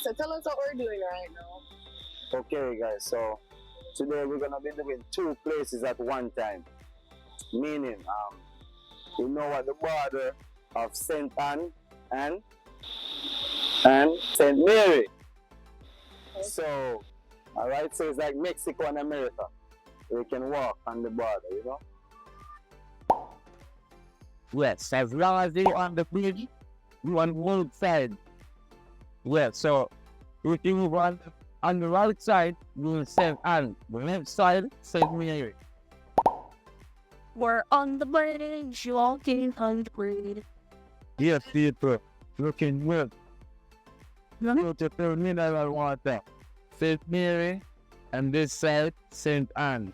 So tell us what we're doing right now. Okay, guys, so today we're gonna be doing two places at one time. Meaning, you know what the border of Saint Anne and Saint Mary. So, alright, so it's like Mexico and America. We can walk on the border, you know? Yes, as long as they on the bridge, you on one side. Yes, so if you move on the right side, you will St. Anne. The left side, St. Mary. We're on the bridge, walking on the bridge. Yes, people, looking good. Go to the mineral water. St. Mary, and this side, St. Anne.